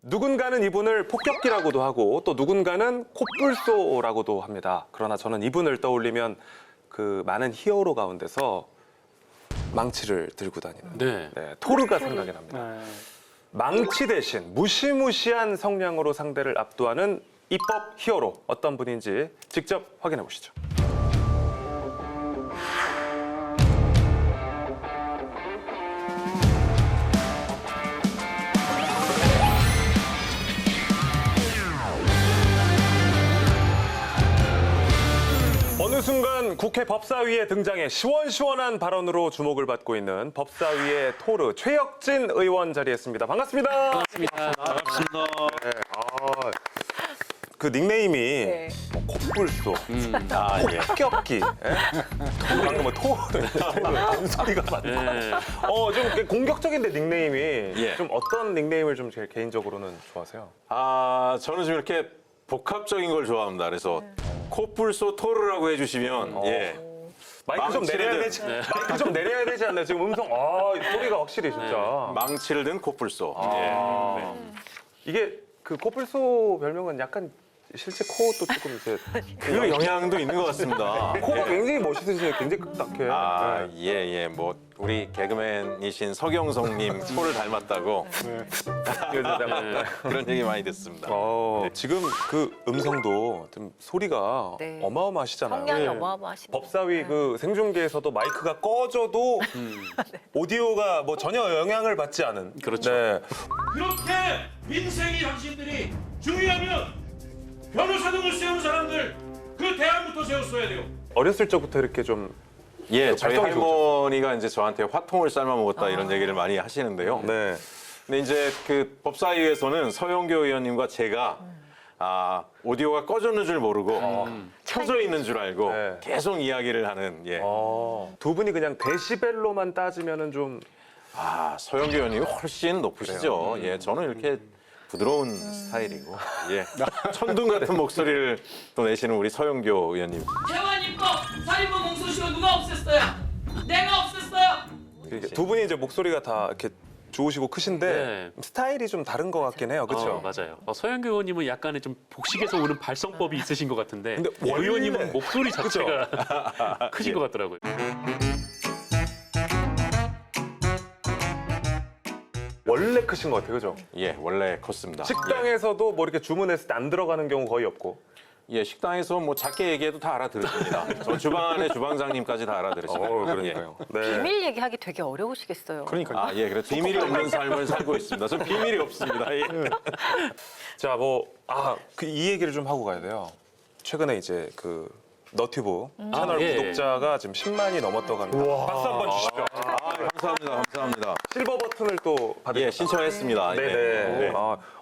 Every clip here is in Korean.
누군가는 이분을 폭격기라고도 하고 또 누군가는 코뿔소라고도 합니다. 그러나 저는 이분을 떠올리면 그 많은 히어로 가운데서 망치를 들고 다니는 토르가 생각이 납니다. 망치 대신 무시무시한 성량으로 상대를 압도하는 입법 히어로 어떤 분인지 직접 확인해 보시죠. 어느 순간 국회 법사위에 등장해 시원시원한 발언으로 주목을 받고 있는 법사위의 토르 최혁진 의원 자리했습니다. 반갑습니다. 반갑습니다. 네, 그 닉네임이 뭐 코뿔소, 폭격기, 방금 뭐 토르 소리가 많다. 좀 공격적인데 닉네임이 좀 어떤 닉네임을 좀 제일 개인적으로는 좋아하세요? 저는 좀 이렇게 복합적인 걸 좋아합니다. 그래서 코뿔소 토르라고 해주시면 마이크 좀 내려야 되지, 마이크 좀 내려야 되지 않나요? 지금 음성 소리가 확실히 진짜 망치를 든 코뿔소. 이게 그 코뿔소 별명은 약간 실제 코도 조금 이제 그 영향도 있는 것 같습니다. 코가 굉장히 멋있으세요. 굉장히 딱딱해. 뭐 우리 개그맨이신 서경석님 코를 닮았다고 그런 얘기 많이 듣습니다. 지금 그 음성도 좀 소리가 어마어마하시잖아요. 성량이 어마어마하십니다. 법사위 그 생중계에서도 마이크가 꺼져도 오디오가 뭐 전혀 영향을 받지 않은. 그렇죠. 그렇게 민생이 당신들이 중요하면 변호사 등을 세우는 사람들 그 대안부터 세웠어야 돼요. 어렸을 적부터 이렇게 좀 저희 발성이 할머니가 이제 저한테 화통을 삶아 먹었다 이런 얘기를 많이 하시는데요. 근데 이제 그 법사위에서는 서영교 의원님과 제가 오디오가 꺼졌는 줄 모르고 켜져 있는 줄 알고 계속 이야기를 하는 두 분이 그냥 데시벨로만 따지면은 좀 서영교 의원님이 훨씬 높으시죠. 저는 이렇게 부드러운 스타일이고 천둥 같은 목소리를 또 내시는 우리 서영교 의원님. 태완입법 살인범 공소시효 누가 없앴어요? 내가 없앴어요. 두 분이 이제 목소리가 다 이렇게 좋으시고 크신데 스타일이 좀 다른 것 같긴 해요. 그렇죠? 맞아요. 서영교 의원님은 약간의 좀 복식에서 오는 발성법이 있으신 것 같은데 근데 의원님은 목소리 자체가 크신 것 같더라고요. 원래 크신 것 같아요. 그죠? 원래 컸습니다. 식당에서도 뭐 이렇게 주문했을 때 안 들어가는 경우 거의 없고. 식당에서 뭐 작게 얘기해도 다 알아들으십니다. 저 주방 안에 주방장님까지 다 알아들으십니다. 그러니까요. 비밀 얘기하기 되게 어려우시겠어요. 그러니까요. 그래서 비밀이 없는 삶을 살고 있습니다. 전 비밀이 없습니다. 자, 이 얘기를 좀 하고 가야 돼요. 최근에 이제 그 너튜브 채널 구독자가 지금 10만이 넘었다고 합니다. 박수 한번 주시죠. 감사합니다. 실버 버튼을 또 받으셨다. 신청했습니다.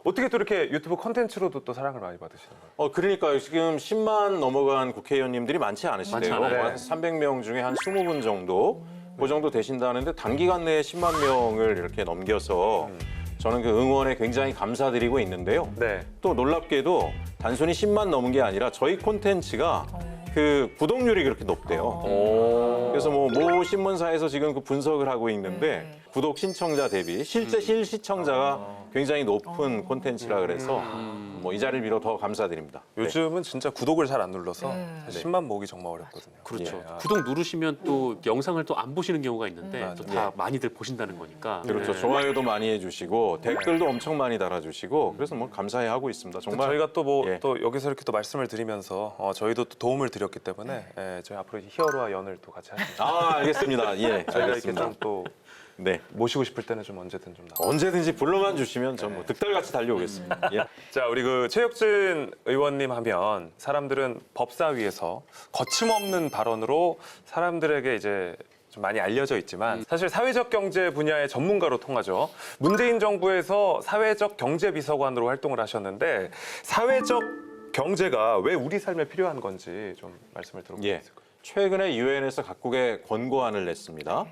어떻게 또 이렇게 유튜브 콘텐츠로도 또 사랑을 많이 받으시는 거예요? 그러니까요. 지금 10만 넘어간 국회의원님들이 많지 않으시대요. 많지 않아요. 한 300명 중에 한 20분 정도 그 정도 되신다는데 단기간 내에 10만 명을 이렇게 넘겨서 저는 그 응원에 굉장히 감사드리고 있는데요. 또 놀랍게도 단순히 10만 넘은 게 아니라 저희 콘텐츠가 그 구독률이 그렇게 높대요. 그래서 모 신문사에서 지금 그 분석을 하고 있는데 구독 신청자 대비 실제 실시청자가 굉장히 높은 콘텐츠라 그래서 이 자리를 빌어 더 감사드립니다. 요즘은 진짜 구독을 잘 안 눌러서 10만 모으기 정말 어렵거든요. 그렇죠. 구독 누르시면 또 영상을 또 안 보시는 경우가 있는데 또 다 많이들 보신다는 거니까. 그렇죠. 좋아요도 많이 해주시고 댓글도 엄청 많이 달아주시고 그래서 감사해 하고 있습니다. 정말 저희가 또 여기서 이렇게 또 말씀을 드리면서 저희도 또 도움을 드렸기 때문에 저희 앞으로 히어로와 연을 또 같이 하겠습니다. 알겠습니다. 저희가 이렇게 좀 또 네. 모시고 싶을 때는 좀 언제든 좀 나와. 언제든지 불러만 주시면 전 뭐 득달같이 달려오겠습니다. 예. 자, 우리 그 최혁진 의원님 하면 사람들은 법사위에서 거침없는 발언으로 사람들에게 이제 좀 많이 알려져 있지만 사실 사회적 경제 분야의 전문가로 통하죠. 문재인 정부에서 사회적 경제 비서관으로 활동을 하셨는데 사회적 경제가 왜 우리 삶에 필요한 건지 좀 말씀을 들어볼 수 있을까요? 최근에 유엔에서 각국에 권고안을 냈습니다.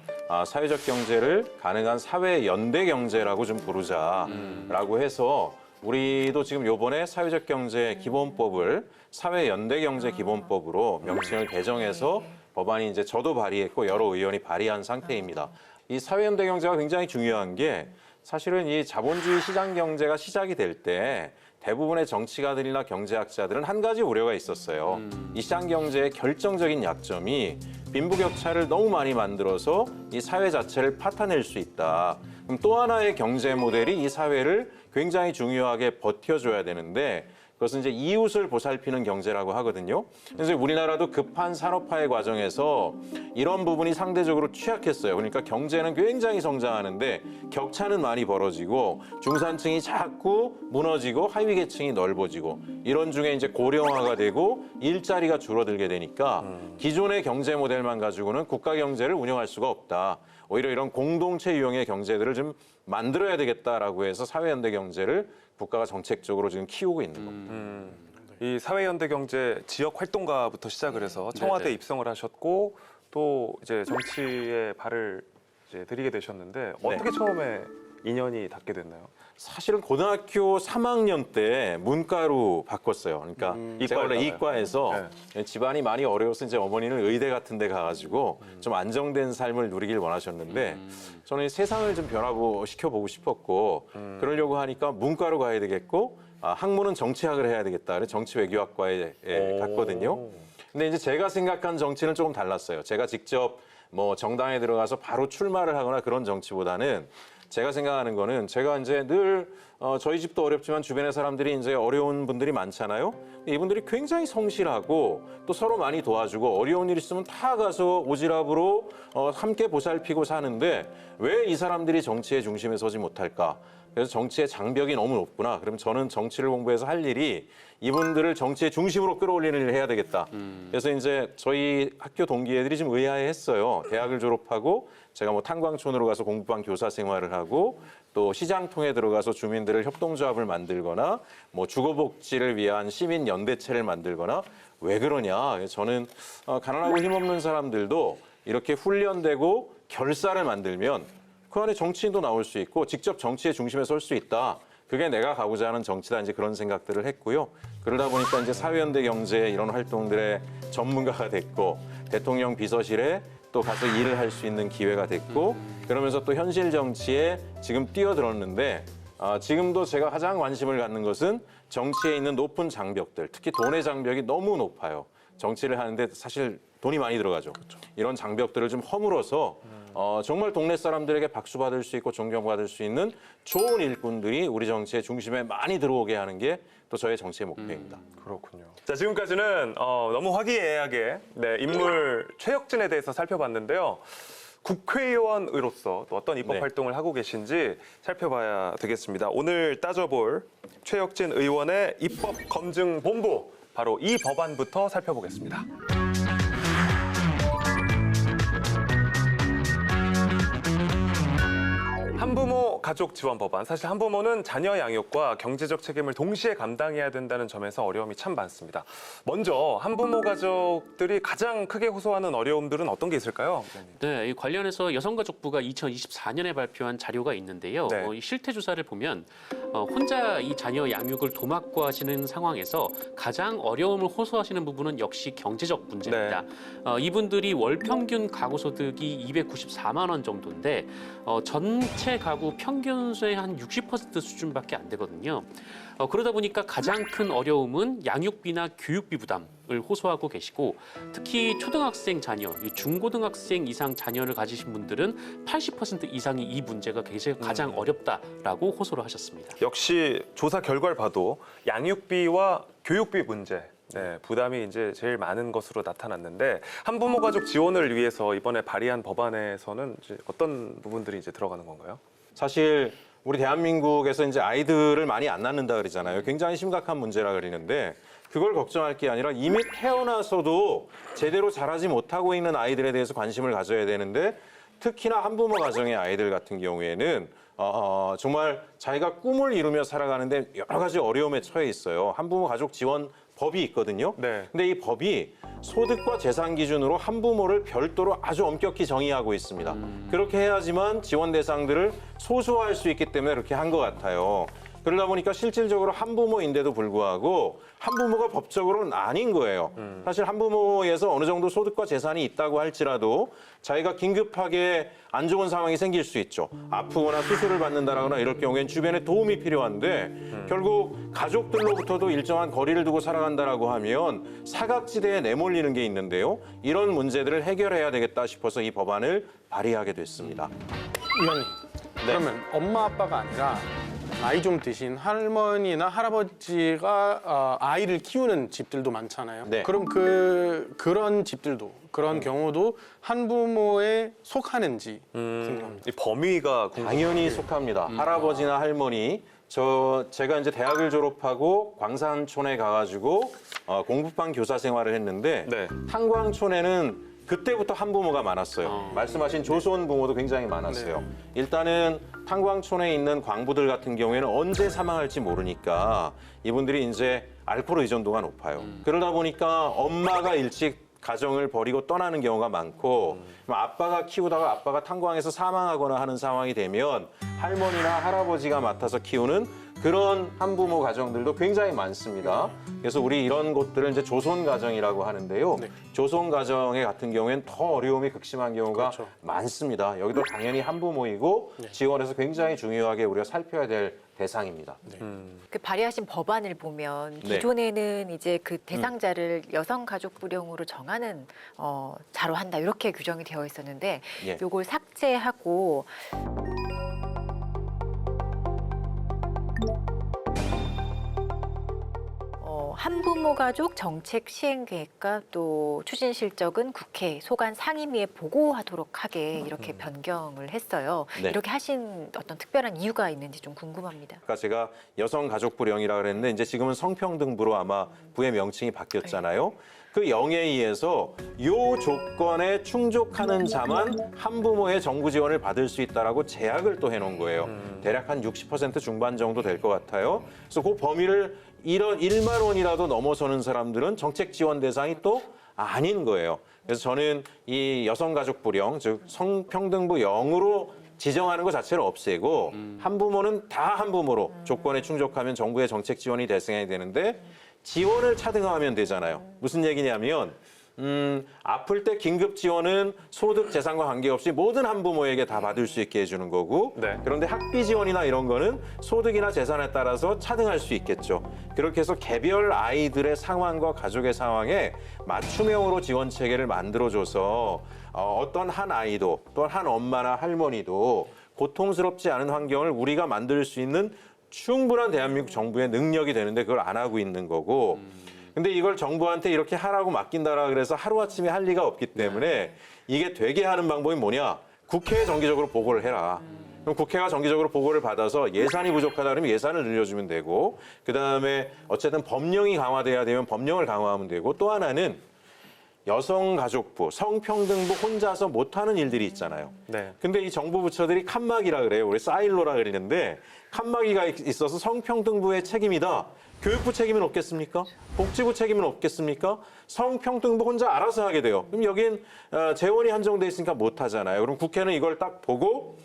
사회적 경제를 가능한 사회 연대 경제라고 좀 부르자라고 해서 우리도 지금 요번에 사회적 경제 기본법을 사회 연대 경제 기본법으로 명칭을 개정해서 법안이 이제 저도 발의했고 여러 의원이 발의한 상태입니다. 이 사회 연대 경제가 굉장히 중요한 게 사실은 이 자본주의 시장 경제가 시작이 될 때 대부분의 정치가들이나 경제학자들은 한 가지 우려가 있었어요. 이 시장 경제의 결정적인 약점이 빈부격차를 너무 많이 만들어서 이 사회 자체를 파탄낼 수 있다. 그럼 또 하나의 경제 모델이 이 사회를 굉장히 중요하게 버텨줘야 되는데 그것은 이제 이웃을 보살피는 경제라고 하거든요. 그래서 우리나라도 급한 산업화의 과정에서 이런 부분이 상대적으로 취약했어요. 그러니까 경제는 굉장히 성장하는데 격차는 많이 벌어지고 중산층이 자꾸 무너지고 하위 계층이 넓어지고 이런 중에 이제 고령화가 되고 일자리가 줄어들게 되니까 기존의 경제 모델만 가지고는 국가 경제를 운영할 수가 없다. 오히려 이런 공동체 유형의 경제들을 좀 만들어야 되겠다라고 해서 사회연대 경제를 국가가 정책적으로 지금 키우고 있는 겁니다. 이 사회연대 경제 지역 활동가부터 시작을 해서 청와대 네네. 입성을 하셨고 또 이제 정치에 발을 이제 들이게 되셨는데 어떻게 처음에 인연이 닿게 됐나요? 사실은 고등학교 3학년 때 문과로 바꿨어요. 그러니까 제가 원래 이과에서 집안이 많이 어려워서 이제 어머니는 의대 같은 데 가가지고 좀 안정된 삶을 누리길 원하셨는데 저는 세상을 좀 변화시켜보고 싶었고 그러려고 하니까 문과로 가야 되겠고 학문은 정치학을 해야 되겠다. 그래서 정치외교학과에 갔거든요. 근데 이제 제가 생각한 정치는 조금 달랐어요. 제가 직접 뭐 정당에 들어가서 바로 출마를 하거나 그런 정치보다는 제가 생각하는 거는 제가 이제 늘 저희 집도 어렵지만 주변의 사람들이 이제 어려운 분들이 많잖아요. 이분들이 굉장히 성실하고 또 서로 많이 도와주고 어려운 일 있으면 다 가서 오지랖으로 함께 보살피고 사는데 왜 이 사람들이 정치의 중심에 서지 못할까? 그래서 정치의 장벽이 너무 높구나. 그럼 저는 정치를 공부해서 할 일이 이분들을 정치의 중심으로 끌어올리는 일을 해야 되겠다. 그래서 이제 저희 학교 동기 애들이 좀 의아해했어요. 대학을 졸업하고 제가 뭐 탄광촌으로 가서 공부방 교사 생활을 하고 또 시장통에 들어가서 주민들을 협동조합을 만들거나 뭐 주거복지를 위한 시민 연대체를 만들거나 왜 그러냐? 저는 가난하고 힘없는 사람들도 이렇게 훈련되고 결사를 만들면 그 안에 정치인도 나올 수 있고 직접 정치의 중심에 설 수 있다. 그게 내가 가고자 하는 정치다. 이제 그런 생각들을 했고요. 그러다 보니까 이제 사회연대 경제 이런 활동들의 전문가가 됐고 대통령 비서실에 또 가서 일을 할 수 있는 기회가 됐고 그러면서 또 현실 정치에 지금 뛰어들었는데 지금도 제가 가장 관심을 갖는 것은 정치에 있는 높은 장벽들, 특히 돈의 장벽이 너무 높아요. 정치를 하는데 사실 돈이 많이 들어가죠. 이런 장벽들을 좀 허물어서 정말 동네 사람들에게 박수 받을 수 있고 존경받을 수 있는 좋은 일꾼들이 우리 정치의 중심에 많이 들어오게 하는 게 또 저의 정치의 목표입니다. 그렇군요. 자, 지금까지는 너무 화기애애하게 인물 최혁진에 대해서 살펴봤는데요. 국회의원으로서 또 어떤 입법 활동을 하고 계신지 살펴봐야 되겠습니다. 오늘 따져볼 최혁진 의원의 입법 검증 본부, 바로 이 법안부터 살펴보겠습니다. 한부모 가족 지원 법안. 사실 한부모는 자녀 양육과 경제적 책임을 동시에 감당해야 된다는 점에서 어려움이 참 많습니다. 먼저 한부모 가족들이 가장 크게 호소하는 어려움들은 어떤 게 있을까요? 네, 이 관련해서 여성가족부가 2024년에 발표한 자료가 있는데요. 이 실태 조사를 보면 혼자 이 자녀 양육을 도맡고 상황에서 가장 어려움을 호소하시는 부분은 역시 경제적 문제입니다. 이분들이 월 평균 가구 소득이 294만 원 정도인데 전체 가구 평균 수의 한 60% 수준밖에 안 되거든요. 그러다 보니까 가장 큰 어려움은 양육비나 교육비 부담을 호소하고 계시고 특히 초등학생 자녀, 중고등학생 이상 자녀를 가지신 분들은 80% 이상이 이 문제가 가장 어렵다라고 호소를 하셨습니다. 역시 조사 결과를 봐도 양육비와 교육비 문제, 부담이 이제 제일 많은 것으로 나타났는데 한부모 가족 지원을 위해서 이번에 발의한 법안에서는 이제 어떤 부분들이 이제 들어가는 건가요? 사실 우리 대한민국에서 이제 아이들을 많이 안 낳는다 그러잖아요. 굉장히 심각한 문제라 그러는데 그걸 걱정할 게 아니라 이미 태어나서도 제대로 자라지 못하고 있는 아이들에 대해서 관심을 가져야 되는데 특히나 한부모 가정의 아이들 같은 경우에는 정말 자기가 꿈을 이루며 살아가는데 여러 가지 어려움에 처해 있어요. 한부모 가족 지원 법이 있거든요. 근데 이 법이 소득과 재산 기준으로 한부모를 별도로 아주 엄격히 정의하고 있습니다. 그렇게 해야지만 지원 대상들을 소수화할 수 있기 때문에 그렇게 한 것 같아요. 그러다 보니까 실질적으로 한부모인데도 불구하고 한부모가 법적으로는 아닌 거예요. 사실 한부모에서 어느 정도 소득과 재산이 있다고 할지라도 자기가 긴급하게 안 좋은 상황이 생길 수 있죠. 아프거나 수술을 받는다거나 이럴 경우엔 주변에 도움이 필요한데 결국 가족들로부터도 일정한 거리를 두고 살아간다라고 하면 사각지대에 내몰리는 게 있는데요. 이런 문제들을 해결해야 되겠다 싶어서 이 법안을 발의하게 됐습니다. 위원님, 그러면 엄마 아빠가 아니라 나이 좀 드신 할머니나 할아버지가 아이를 키우는 집들도 많잖아요. 네. 그럼 그런 집들도 그런 경우도 한부모에 속하는지 궁금합니다. 이 범위가 당연히 속합니다. 할아버지나 할머니. 제가 이제 대학을 졸업하고 광산촌에 가가지고 공부방 교사 생활을 했는데 네. 탄광촌에는 그때부터 한부모가 많았어요. 말씀하신 조선 부모도 굉장히 많았어요. 일단은 탄광촌에 있는 광부들 같은 경우에는 언제 사망할지 모르니까 이분들이 이제 알코올 의존도가 높아요. 그러다 보니까 엄마가 일찍 가정을 버리고 떠나는 경우가 많고 아빠가 키우다가 아빠가 탄광에서 사망하거나 하는 상황이 되면 할머니나 할아버지가 맡아서 키우는 그런 한부모 가정들도 굉장히 많습니다. 그래서 우리 이런 곳들을 이제 조손 가정이라고 하는데요. 조손 가정의 같은 경우에는 더 어려움이 극심한 경우가 많습니다. 여기도 당연히 한부모이고 지원해서 굉장히 중요하게 우리가 살펴야 될 대상입니다. 그 발의하신 법안을 보면 네. 기존에는 이제 그 대상자를 여성가족부령으로 정하는 자로 한다 이렇게 규정이 되어 있었는데 예. 요걸 삭제하고 한부모 가족 정책 시행 계획과 또 추진 실적은 국회 소관 상임위에 보고하도록 하게 이렇게 변경을 했어요. 네. 이렇게 하신 어떤 특별한 이유가 있는지 좀 궁금합니다. 아까 제가 여성가족부령이라고 그랬는데 이제 지금은 성평등부로 아마 부의 명칭이 바뀌었잖아요. 그 영에 의해서 요 조건에 충족하는 자만 한부모의 정부 지원을 받을 수 있다라고 제약을 또 해놓은 거예요. 대략 한 60% 중반 정도 될 것 같아요. 그래서 그 범위를 이런 1만 원이라도 넘어서는 사람들은 정책 지원 대상이 또 아닌 거예요. 그래서 저는 이 여성가족부령, 즉 성평등부 0으로 지정하는 것 자체를 없애고 한부모는 다 한부모로 조건에 충족하면 정부의 정책 지원이 대상이 되는데 지원을 차등하면 되잖아요. 무슨 얘기냐면 아플 때 긴급 지원은 소득 재산과 관계없이 모든 한부모에게 다 받을 수 있게 해주는 거고 네. 그런데 학비 지원이나 이런 거는 소득이나 재산에 따라서 차등할 수 있겠죠. 그렇게 해서 개별 아이들의 상황과 가족의 상황에 맞춤형으로 지원 체계를 만들어줘서 어떤 한 아이도 또한 한 엄마나 할머니도 고통스럽지 않은 환경을 우리가 만들 수 있는 충분한 대한민국 정부의 능력이 되는데 그걸 안 하고 있는 거고 근데 이걸 정부한테 이렇게 하라고 맡긴다라 그래서 하루아침에 할 리가 없기 때문에 이게 되게 하는 방법이 뭐냐? 국회에 정기적으로 보고를 해라. 그럼 국회가 정기적으로 보고를 받아서 예산이 부족하다 그러면 예산을 늘려주면 되고 그다음에 어쨌든 법령이 강화돼야 되면 법령을 강화하면 되고 또 하나는 여성가족부, 성평등부 혼자서 못하는 일들이 있잖아요. 네. 근데 이 정부 부처들이 칸막이라 그래요. 우리 사일로라 그러는데 칸막이가 있어서 성평등부의 책임이다. 교육부 책임은 없겠습니까? 복지부 책임은 없겠습니까? 성평등부 혼자 알아서 하게 돼요. 그럼 여긴 재원이 한정돼 있으니까 못 하잖아요. 그럼 국회는 이걸 딱 보고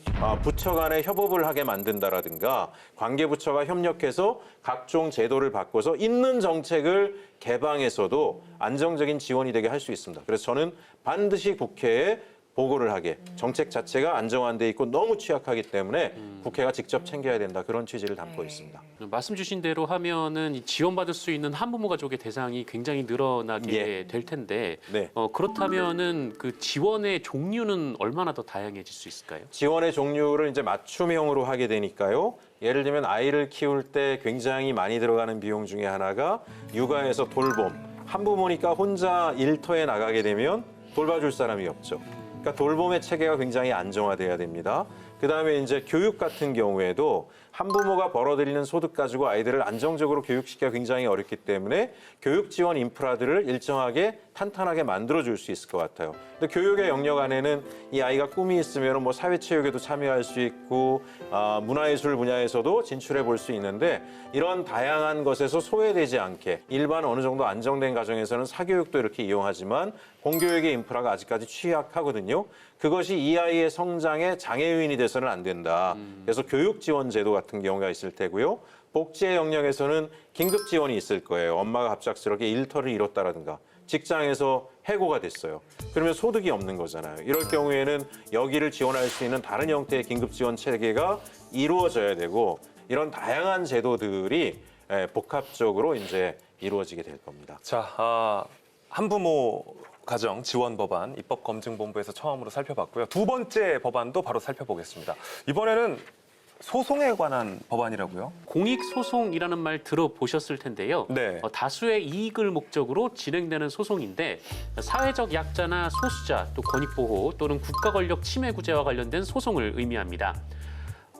부처 간에 협업을 하게 만든다라든가 관계부처가 협력해서 각종 제도를 바꿔서 있는 정책을 개방해서도 안정적인 지원이 되게 할 수 있습니다. 그래서 저는 반드시 국회에 보고를 하게 정책 자체가 안정화돼 있고 너무 취약하기 때문에 국회가 직접 챙겨야 된다 그런 취지를 담고 있습니다. 말씀 주신 대로 하면은 이 지원받을 수 있는 한부모 가족의 대상이 굉장히 늘어나게 될 텐데 네. 그렇다면은 그 지원의 종류는 얼마나 더 다양해질 수 있을까요? 지원의 종류를 이제 맞춤형으로 하게 되니까요. 예를 들면 아이를 키울 때 굉장히 많이 들어가는 비용 중에 하나가 육아에서 돌봄. 한부모니까 혼자 일터에 나가게 되면 돌봐줄 사람이 없죠. 그러니까 돌봄의 체계가 굉장히 안정화돼야 됩니다. 그다음에 이제 교육 같은 경우에도 한부모가 벌어들이는 소득 가지고 아이들을 안정적으로 교육시키기가 굉장히 어렵기 때문에 교육 지원 인프라들을 일정하게 탄탄하게 만들어줄 수 있을 것 같아요. 근데 교육의 영역 안에는 이 아이가 꿈이 있으면 뭐 사회체육에도 참여할 수 있고 문화예술 분야에서도 진출해 볼 수 있는데 이런 다양한 것에서 소외되지 않게 일반 어느 정도 안정된 가정에서는 사교육도 이렇게 이용하지만 공교육의 인프라가 아직까지 취약하거든요. 그것이 이 아이의 성장에 장애 요인이 돼서는 안 된다. 그래서 교육 지원 제도 같은 경우가 있을 테고요. 복지의 영역에서는 긴급 지원이 있을 거예요. 엄마가 갑작스럽게 일터를 잃었다라든가 직장에서 해고가 됐어요. 그러면 소득이 없는 거잖아요. 이럴 경우에는 여기를 지원할 수 있는 다른 형태의 긴급 지원 체계가 이루어져야 되고 이런 다양한 제도들이 복합적으로 이제 이루어지게 될 겁니다. 자, 한부모 가정 지원 법안 입법검증본부에서 처음으로 살펴봤고요. 두 번째 법안도 바로 살펴보겠습니다. 이번에는 소송에 관한 법안이라고요? 공익소송이라는 말 들어보셨을 텐데요. 네. 다수의 이익을 목적으로 진행되는 소송인데 사회적 약자나 소수자, 또 권익보호 또는 국가권력 침해구제와 관련된 소송을 의미합니다.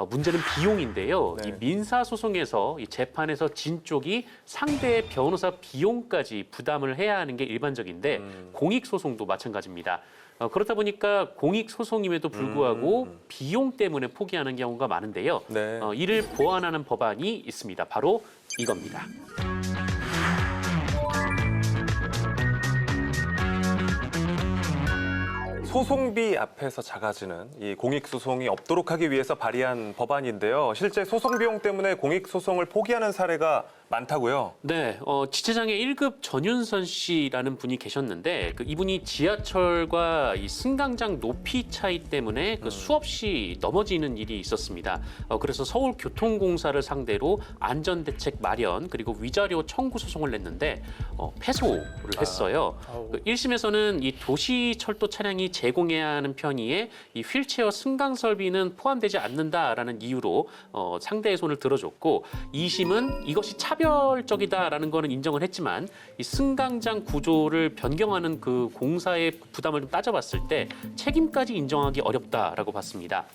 문제는 비용인데요. 네. 이 민사소송에서 이 재판에서 진 쪽이 상대의 변호사 비용까지 부담을 해야 하는 게 일반적인데 공익소송도 마찬가지입니다. 그렇다 보니까 공익소송임에도 불구하고 비용 때문에 포기하는 경우가 많은데요. 네. 이를 보완하는 법안이 있습니다. 바로 이겁니다. 소송비 앞에서 작아지는 이 공익소송이 없도록 하기 위해서 발의한 법안인데요. 실제 소송 비용 때문에 공익소송을 포기하는 사례가 많다고요? 네, 지체장애 1급 전윤선 씨라는 분이 계셨는데 이분이 지하철과 이 승강장 높이 차이 때문에 수없이 넘어지는 일이 있었습니다. 그래서 서울교통공사를 상대로 안전대책 마련 그리고 위자료 청구 소송을 냈는데 패소를 했어요. 1심에서는 이 도시철도 차량이 제공해야 하는 편의에 이 휠체어 승강 설비는 포함되지 않는다라는 이유로 상대의 손을 들어줬고 2심은 이것이 차별적이다라는 거는 인정을 했지만 이 승강장 구조를 변경하는 그 공사의 부담을 좀 따져봤을 때 책임까지 인정하기 어렵다라고 봤습니다.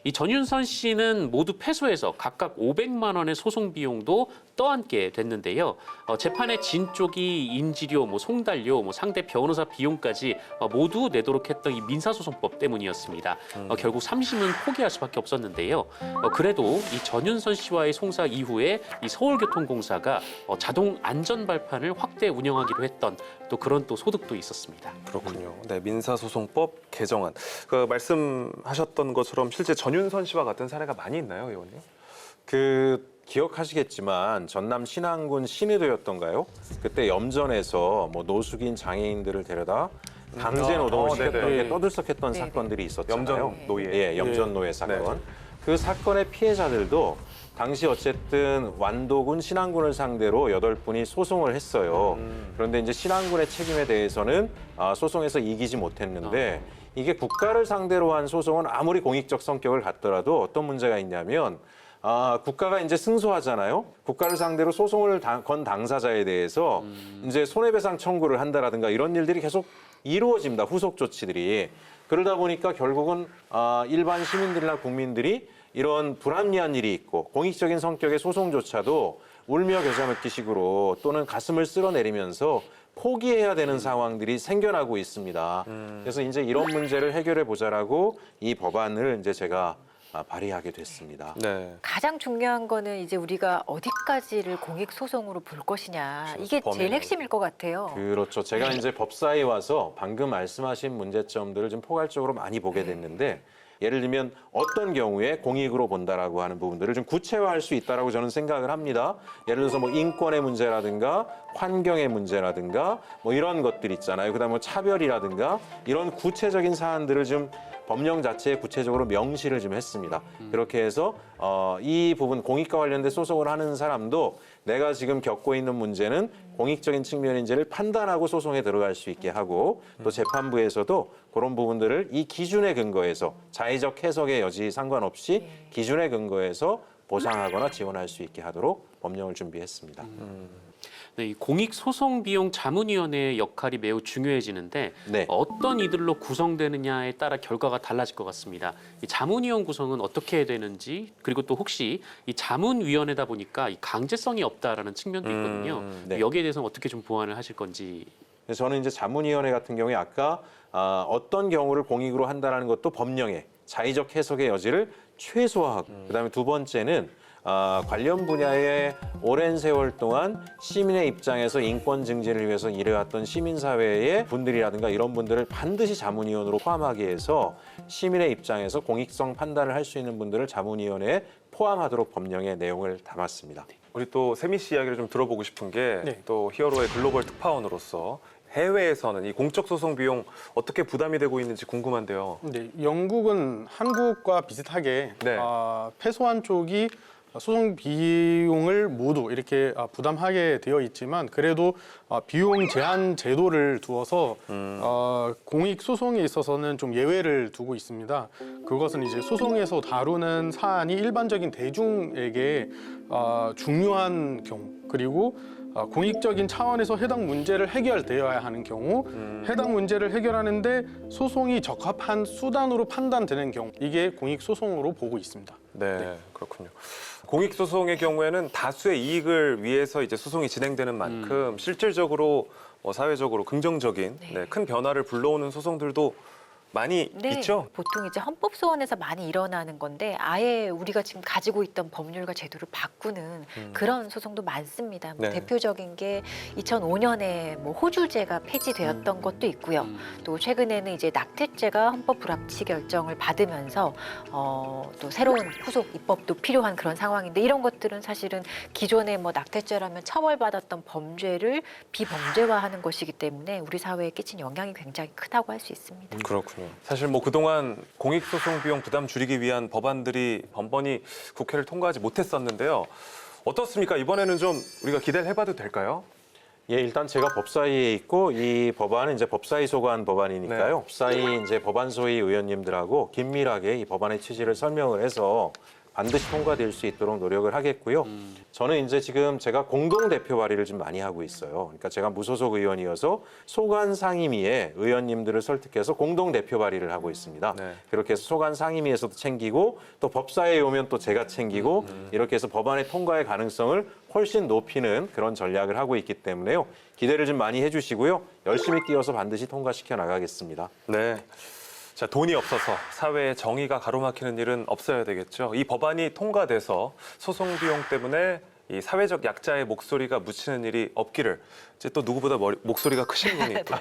이 전윤선 씨는 모두 패소해서 각각 500만 원의 소송 비용도 떠안게 됐는데요. 재판에 진 쪽이 인지료, 송달료, 상대 변호사 비용까지 모두 내도록 했던 이 민사소송법 때문이었습니다. 결국 3심은 포기할 수밖에 없었는데요. 그래도 이 전윤선 씨와의 송사 이후에 이 서울교통공사가 자동 안전 발판을 확대 운영하기로 했던 또 그런 또 소득도 있었습니다. 그렇군요. 네, 민사소송법 개정안. 말씀하셨던 것처럼 실제 전윤선 씨와 같은 사례가 많이 있나요, 의원님? 기억하시겠지만 전남 신안군 신의도였던가요? 그때 염전에서 노숙인 장애인들을 데려다 강제 노동을 시켰던 게 떠들썩했던 사건들이 있었잖아요. 염전 노예. 예, 염전 노예 사건. 그 사건의 피해자들도 당시 어쨌든 완도군 신안군을 상대로 8분이 소송을 했어요. 그런데 이제 신안군의 책임에 대해서는 소송에서 이기지 못했는데 이게 국가를 상대로 한 소송은 아무리 공익적 성격을 갖더라도 어떤 문제가 있냐면 국가가 이제 승소하잖아요. 국가를 상대로 소송을 건 당사자에 대해서 이제 손해배상 청구를 한다라든가 이런 일들이 계속 이루어집니다. 후속 조치들이. 그러다 보니까 결국은 일반 시민들이나 국민들이 이런 불합리한 일이 있고 공익적인 성격의 소송조차도 울며 겨자 먹기식으로 또는 가슴을 쓸어내리면서 포기해야 되는 상황들이 생겨나고 있습니다. 그래서 이제 이런 문제를 해결해 보자라고 이 법안을 이제 제가 발의하게 됐습니다. 네. 가장 중요한 거는 이제 우리가 어디까지를 공익 소송으로 볼 것이냐 이게 범위는. 제일 핵심일 것 같아요. 그렇죠. 제가 이제 법사에 와서 방금 말씀하신 문제점들을 좀 포괄적으로 많이 보게 됐는데 예를 들면 어떤 경우에 공익으로 본다라고 하는 부분들을 좀 구체화할 수 있다라고 저는 생각을 합니다. 예를 들어서 인권의 문제라든가 환경의 문제라든가 이런 것들 있잖아요. 그다음에 차별이라든가 이런 구체적인 사안들을 좀 법령 자체에 구체적으로 명시를 좀 했습니다. 그렇게 해서 이 부분 공익과 관련된 소송을 하는 사람도 내가 지금 겪고 있는 문제는 공익적인 측면인지를 판단하고 소송에 들어갈 수 있게 하고 또 재판부에서도 그런 부분들을 이 기준에 근거해서 자의적 해석의 여지 상관없이 기준에 근거해서 보상하거나 지원할 수 있게 하도록 법령을 준비했습니다. 네, 이 공익소송비용자문위원회의 역할이 매우 중요해지는데 네. 어떤 이들로 구성되느냐에 따라 결과가 달라질 것 같습니다. 이 자문위원 구성은 어떻게 되는지 그리고 또 혹시 이 자문위원회다 보니까 이 강제성이 없다라는 측면도 있거든요. 네. 여기에 대해서는 어떻게 좀 보완을 하실 건지. 그래서 저는 이제 자문위원회 같은 경우에 아까 어떤 경우를 공익으로 한다는 것도 법령에 자의적 해석의 여지를 최소화하고 그다음에 두 번째는 관련 분야에 오랜 세월 동안 시민의 입장에서 인권 증진을 위해서 일해왔던 시민사회의 분들이라든가 이런 분들을 반드시 자문위원으로 포함하기 위해서 시민의 입장에서 공익성 판단을 할 수 있는 분들을 자문위원회에 포함하도록 법령의 내용을 담았습니다. 우리 또 세미 씨 이야기를 좀 들어보고 싶은 게 네. 또 히어로의 글로벌 특파원으로서 해외에서는 이 공적 소송 비용 어떻게 부담이 되고 있는지 궁금한데요. 네, 영국은 한국과 비슷하게 네. 패소한 쪽이 소송 비용을 모두 이렇게 부담하게 되어 있지만 그래도 비용 제한 제도를 두어서 공익 소송에 있어서는 좀 예외를 두고 있습니다. 그것은 이제 소송에서 다루는 사안이 일반적인 대중에게 중요한 경우 그리고 공익적인 차원에서 해당 문제를 해결되어야 하는 경우 해당 문제를 해결하는데 소송이 적합한 수단으로 판단되는 경우 이게 공익 소송으로 보고 있습니다. 네, 그렇군요. 공익 소송의 경우에는 다수의 이익을 위해서 이제 소송이 진행되는 만큼 실질적으로 사회적으로 긍정적인 네. 큰 변화를 불러오는 소송들도 많이 네, 있죠. 보통 이제 헌법소원에서 많이 일어나는 건데 아예 우리가 지금 가지고 있던 법률과 제도를 바꾸는 그런 소송도 많습니다. 뭐 네. 대표적인 게 2005년에 뭐 호주제가 폐지되었던 것도 있고요. 또 최근에는 이제 낙태죄가 헌법 불합치 결정을 받으면서 또 새로운 후속 입법도 필요한 그런 상황인데 이런 것들은 사실은 기존에 뭐 낙태죄라면 처벌받았던 범죄를 비범죄화하는 것이기 때문에 우리 사회에 끼친 영향이 굉장히 크다고 할 수 있습니다. 그렇군요. 사실 뭐 그동안 공익소송 비용 부담 줄이기 위한 법안들이 번번이 국회를 통과하지 못했었는데요. 어떻습니까? 이번에는 좀 우리가 기대를 해봐도 될까요? 예, 일단 제가 법사위에 있고 이 법안은 이제 법사위 소관 법안이니까요. 네. 법사위 이제 법안소위 의원님들하고 긴밀하게 이 법안의 취지를 설명을 해서 반드시 통과될 수 있도록 노력을 하겠고요. 저는 이제 지금 제가 공동 대표 발의를 좀 많이 하고 있어요. 그러니까 제가 무소속 의원이어서 소관 상임위에 의원님들을 설득해서 공동 대표 발의를 하고 있습니다. 네. 그렇게 해서 소관 상임위에서도 챙기고 또 법사위에 오면 또 제가 챙기고 이렇게 해서 법안의 통과의 가능성을 훨씬 높이는 그런 전략을 하고 있기 때문에요. 기대를 좀 많이 해주시고요. 열심히 뛰어서 반드시 통과시켜 나가겠습니다. 네. 자, 돈이 없어서 사회에 정의가 가로막히는 일은 없어야 되겠죠. 이 법안이 통과돼서 소송 비용 때문에 이 사회적 약자의 목소리가 묻히는 일이 없기를 이제 또 누구보다 목소리가 크신 분이 또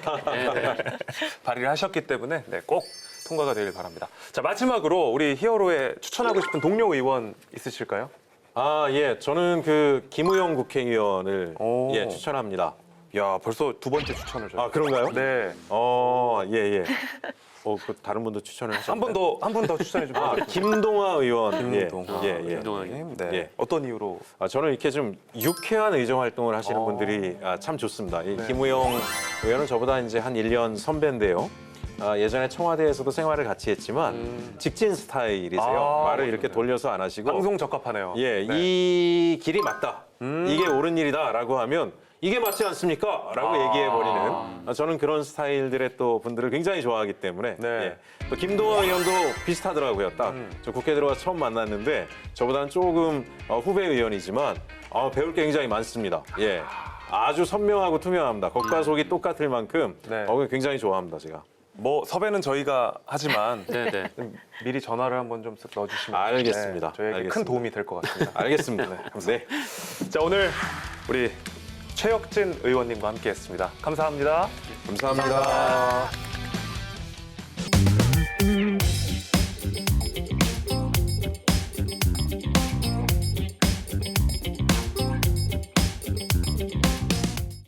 발의를 하셨기 때문에 꼭 통과가 되길 바랍니다. 자, 마지막으로 우리 히어로에 추천하고 싶은 동료 의원 있으실까요? 아, 예. 저는 그 김우영 국회의원을 오. 예, 추천합니다. 야, 벌써 두 번째 추천을 줘요. 아, 그런가요? 네. 예, 예. 그 다른 분도 추천을 하셨나요? 한 분 더 추천해 주세요. 김동화 의원. 김동화. 예, 예, 예. 김동화님. 네. 예. 어떤 이유로? 저는 이렇게 좀 유쾌한 의정 활동을 하시는 분들이 참 좋습니다. 이 김우영 의원은 저보다 이제 한 1년 선배인데요. 예전에 청와대에서도 생활을 같이 했지만 직진 스타일이세요. 말을 이렇게 돌려서 안 하시고. 방송 적합하네요. 예, 네. 이 길이 맞다. 이게 옳은 일이다라고 하면 이게 맞지 않습니까? 라고 얘기해버리는 저는 그런 스타일들의 또 분들을 굉장히 좋아하기 때문에 네. 예. 또 김동화 의원도 비슷하더라고요. 딱 저 국회 들어가서 처음 만났는데 저보다는 조금 후배 의원이지만 배울 게 굉장히 많습니다. 예. 아주 선명하고 투명합니다. 겉과 속이 똑같을 만큼 네. 굉장히 좋아합니다, 제가. 뭐 섭외는 저희가 하지만 네네. 미리 전화를 한번 좀 쓱 넣어주시면 알겠습니다. 저에게 큰 알겠습니다. 도움이 될 것 같습니다. 알겠습니다. 네. 자, 오늘 우리 최혁진 의원님과 함께했습니다. 감사합니다. 감사합니다.